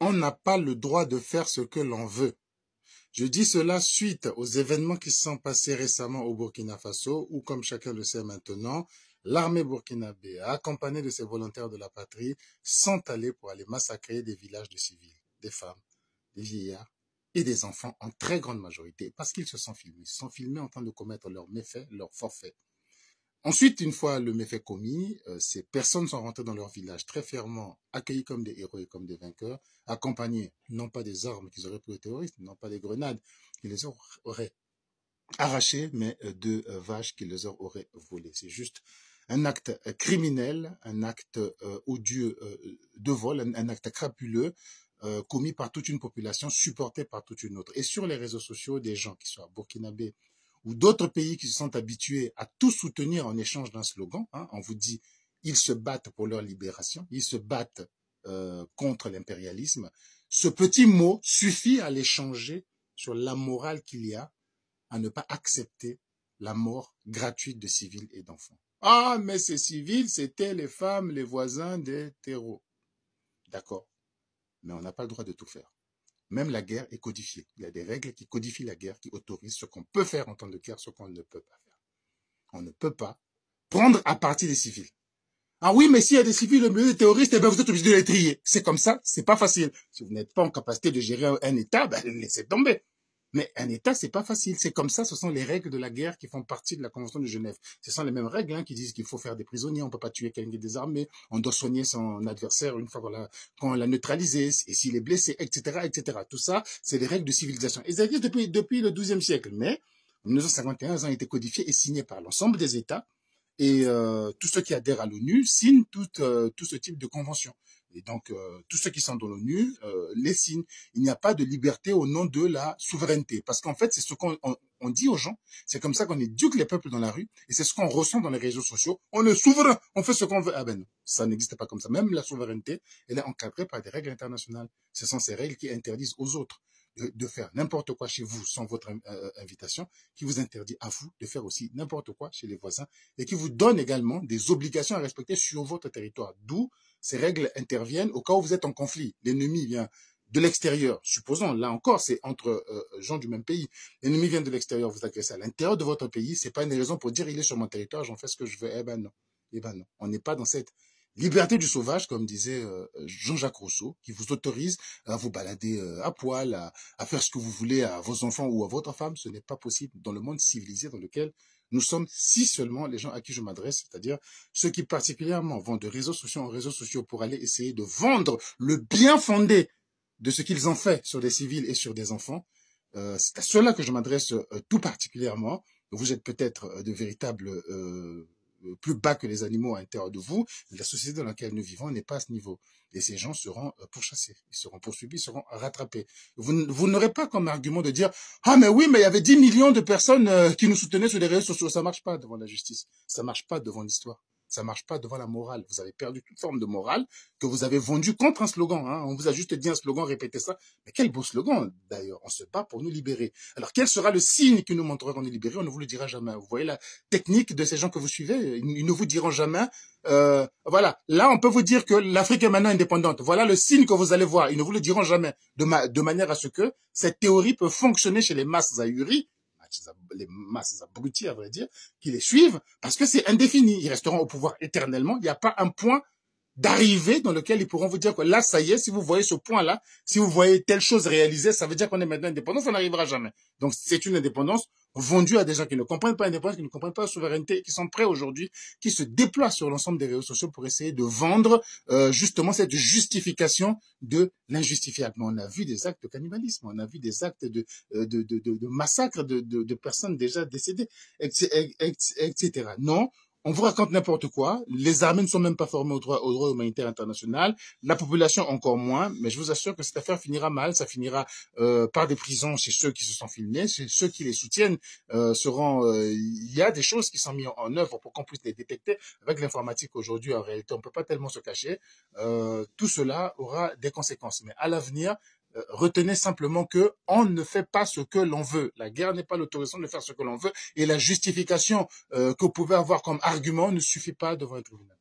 on n'a pas le droit de faire ce que l'on veut. Je dis cela suite aux événements qui se sont passés récemment au Burkina Faso, où, comme chacun le sait maintenant, l'armée burkinabé, accompagnée de ses volontaires de la patrie, sont allés pour aller massacrer des villages de civils, des femmes, des vieillards et des enfants en très grande majorité, parce qu'ils se sont filmés. Ils se sont filmés en train de commettre leurs méfaits, leurs forfaits. Ensuite, une fois le méfait commis, ces personnes sont rentrées dans leur village très fièrement, accueillies comme des héros et comme des vainqueurs, accompagnés non pas des armes qu'ils auraient pris aux terroristes, non pas des grenades qui les auraient arrachées, mais de vaches qui les auraient volées. C'est juste un acte criminel, un acte odieux de vol, un acte crapuleux, commis par toute une population, supporté par toute une autre. Et sur les réseaux sociaux, des gens qui soient burkinabés ou d'autres pays qui se sont habitués à tout soutenir en échange d'un slogan, hein, on vous dit, ils se battent pour leur libération, ils se battent contre l'impérialisme. Ce petit mot suffit à les changer sur la morale qu'il y a à ne pas accepter la mort gratuite de civils et d'enfants. Ah, mais ces civils, c'était les femmes, les voisins des terreaux. D'accord, mais on n'a pas le droit de tout faire. Même la guerre est codifiée. Il y a des règles qui codifient la guerre, qui autorisent ce qu'on peut faire en temps de guerre, ce qu'on ne peut pas faire. On ne peut pas prendre à partie des civils. Ah oui, mais s'il y a des civils au milieu des terroristes, eh ben vous êtes obligé de les trier. C'est comme ça, c'est pas facile. Si vous n'êtes pas en capacité de gérer un État, ben laissez tomber. Mais un État, c'est pas facile. C'est comme ça, ce sont les règles de la guerre qui font partie de la Convention de Genève. Ce sont les mêmes règles hein, qui disent qu'il faut faire des prisonniers, on peut pas tuer quelqu'un qui est désarmé, on doit soigner son adversaire une fois qu'on l'a neutralisé, et s'il est blessé, etc., etc. Tout ça, c'est des règles de civilisation. Et ça existe depuis le XIIe siècle. Mais en 1951, elles ont été codifiées et signées par l'ensemble des États. Et tous ceux qui adhèrent à l'ONU signent tout ce type de convention. Et donc, tous ceux qui sont dans l'ONU les signent. Il n'y a pas de liberté au nom de la souveraineté. Parce qu'en fait, c'est ce qu'on dit aux gens. C'est comme ça qu'on éduque les peuples dans la rue. Et c'est ce qu'on ressent dans les réseaux sociaux. On est souverain, on fait ce qu'on veut. Ah ben non, ça n'existe pas comme ça. Même la souveraineté, elle est encadrée par des règles internationales. Ce sont ces règles qui interdisent aux autres de faire n'importe quoi chez vous sans votre invitation, qui vous interdit à vous de faire aussi n'importe quoi chez les voisins et qui vous donne également des obligations à respecter sur votre territoire. D'où ces règles interviennent au cas où vous êtes en conflit. L'ennemi vient de l'extérieur. Supposons, là encore, c'est entre gens du même pays. L'ennemi vient de l'extérieur, vous agressez à l'intérieur de votre pays. C'est pas une raison pour dire il est sur mon territoire, j'en fais ce que je veux. Eh ben non. Eh ben non. On n'est pas dans cette liberté du sauvage, comme disait Jean-Jacques Rousseau, qui vous autorise à vous balader à poil, à faire ce que vous voulez à vos enfants ou à votre femme. Ce n'est pas possible dans le monde civilisé dans lequel nous sommes, si seulement les gens à qui je m'adresse, c'est-à-dire ceux qui particulièrement vont de réseaux sociaux en réseaux sociaux pour aller essayer de vendre le bien fondé de ce qu'ils ont fait sur des civils et sur des enfants. C'est à ceux-là que je m'adresse tout particulièrement. Vous êtes peut-être de véritables plus bas que les animaux à l'intérieur de vous. La société dans laquelle nous vivons n'est pas à ce niveau. Et ces gens seront pourchassés, ils seront poursuivis, ils seront rattrapés. Vous n'aurez pas comme argument de dire « Ah mais oui, mais il y avait 10 millions de personnes qui nous soutenaient sur les réseaux sociaux. » Ça marche pas devant la justice, ça marche pas devant l'histoire. Ça marche pas devant la morale. Vous avez perdu toute forme de morale que vous avez vendue contre un slogan. Hein. On vous a juste dit un slogan, répétez ça. Mais quel beau slogan, d'ailleurs. On se bat pour nous libérer. Alors, quel sera le signe qui nous montrera qu'on est libéré? On ne vous le dira jamais. Vous voyez la technique de ces gens que vous suivez? Ils ne vous diront jamais. Voilà. Là, on peut vous dire que l'Afrique est maintenant indépendante. Voilà le signe que vous allez voir. Ils ne vous le diront jamais. De manière à ce que cette théorie peut fonctionner chez les masses ahuries, les masses abruties, à vrai dire, qui les suivent, parce que c'est indéfini. Ils resteront au pouvoir éternellement. Il n'y a pas un point d'arrivée dans lequel ils pourront vous dire que là, ça y est, si vous voyez ce point-là, si vous voyez telle chose réalisée, ça veut dire qu'on est maintenant indépendant, ça n'arrivera jamais. Donc, c'est une indépendance vendue à des gens qui ne comprennent pas l'indépendance, qui ne comprennent pas la souveraineté, qui sont prêts aujourd'hui, qui se déploient sur l'ensemble des réseaux sociaux pour essayer de vendre justement cette justification de l'injustifiable. Mais on a vu des actes de cannibalisme, on a vu des actes de massacre de personnes déjà décédées, etc. Non, on vous raconte n'importe quoi. Les armées ne sont même pas formées au droit humanitaire international. La population encore moins. Mais je vous assure que cette affaire finira mal. Ça finira par des prisons chez ceux qui se sont filmés, chez ceux qui les soutiennent. Il y a des choses qui sont mises en œuvre pour qu'on puisse les détecter. Avec l'informatique aujourd'hui, en réalité, on peut pas tellement se cacher. Tout cela aura des conséquences. Mais à l'avenir, retenez simplement que on ne fait pas ce que l'on veut. La guerre n'est pas l'autorisation de faire ce que l'on veut et la justification que vous pouvez avoir comme argument ne suffit pas devant un tribunal.